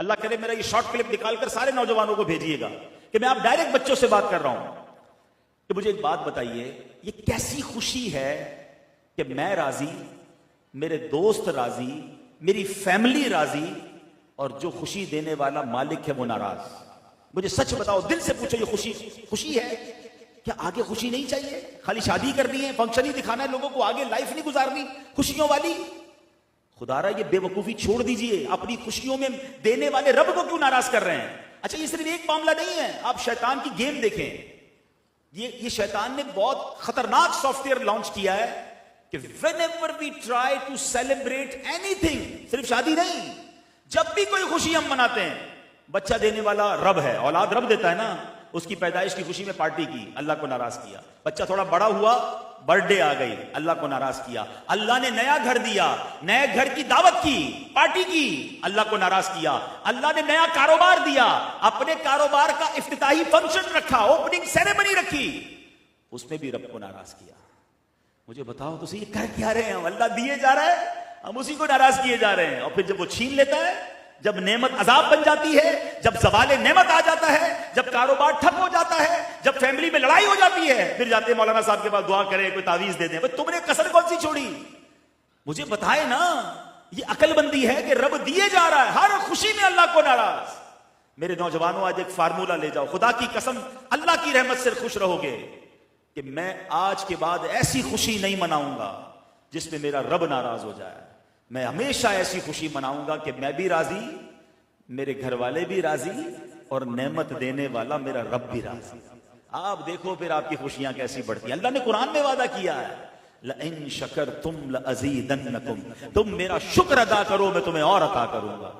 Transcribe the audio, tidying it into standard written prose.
اللہ کرے میرا یہ شارٹ کلپ نکال کر سارے نوجوانوں کو بھیجیے گا کہ میں آپ ڈائریکٹ بچوں سے بات کر رہا ہوں کہ مجھے ایک بات بتائیے، یہ کیسی خوشی ہے کہ میں راضی، میرے دوست راضی، میری فیملی راضی، اور جو خوشی دینے والا مالک ہے وہ ناراض؟ مجھے سچ بتاؤ، دل سے پوچھو، یہ خوشی ہے؟ کیا آگے خوشی نہیں چاہیے؟ خالی شادی کرنی ہے، فنکشن ہی دکھانا ہے لوگوں کو، آگے لائف نہیں گزارنی خوشیوں والی؟ خدا را یہ بے وقوفی چھوڑ دیجئے، اپنی خوشیوں میں دینے والے رب کو کیوں ناراض کر رہے ہیں؟ اچھا یہ صرف ایک معاملہ نہیں ہے، آپ شیطان کی گیم دیکھیں، یہ شیطان نے بہت خطرناک سافٹ ویئر لانچ کیا ہے کہ whenever we try to celebrate anything، صرف شادی نہیں، جب بھی کوئی خوشی ہم مناتے ہیں، بچہ دینے والا رب ہے، اولاد رب دیتا ہے نا، اس کی پیدائش کی خوشی میں پارٹی کی، اللہ کو ناراض کیا، بچہ تھوڑا بڑا ہوا، برتھ ڈے آ گئی، اللہ کو ناراض کیا، اللہ نے نیا گھر دیا، نئے گھر کی دعوت کی، پارٹی کی، اللہ کو ناراض کیا، اللہ نے نیا کاروبار دیا، اپنے کاروبار کا افتتاحی فنکشن رکھا، اوپننگ سیریمنی رکھی، اس میں بھی رب کو ناراض کیا۔ مجھے بتاؤ تو یہ کہہ کیا رہے ہیں ہم؟ اللہ دیے جا رہا ہے، ہم اسی کو ناراض کیے جا رہے ہیں، اور پھر جب وہ چھین لیتا ہے، جب نعمت عذاب بن جاتی ہے، جب زوال نعمت آ جاتا ہے، جب کاروبار ٹھپ ہو جاتا ہے، جب فیملی میں لڑائی ہو جاتی ہے، پھر جاتے ہیں مولانا صاحب کے پاس، دعا کریں، کوئی تعویذ دے دیں۔ تم نے کسر کون سی چھوڑی؟ مجھے بتائے نا، یہ عقل بندی ہے کہ رب دیے جا رہا ہے، ہر خوشی میں اللہ کو ناراض۔ میرے نوجوانوں، آج ایک فارمولہ لے جاؤ، خدا کی قسم اللہ کی رحمت سے خوش رہو گے کہ میں آج کے بعد ایسی خوشی نہیں مناؤں گا جس میں میرا رب ناراض ہو جائے۔ میں ہمیشہ ایسی خوشی مناؤں گا کہ میں بھی راضی، میرے گھر والے بھی راضی، اور نعمت دینے والا میرا رب بھی راضی۔ آپ دیکھو پھر آپ کی خوشیاں کیسی بڑھتی ہیں۔ اللہ نے قرآن میں وعدہ کیا ہے، لَإِن شَكَرْتُمْ لَأَزِيدَنَّكُمْ، تم میرا شکر ادا کرو میں تمہیں اور عطا کروں گا۔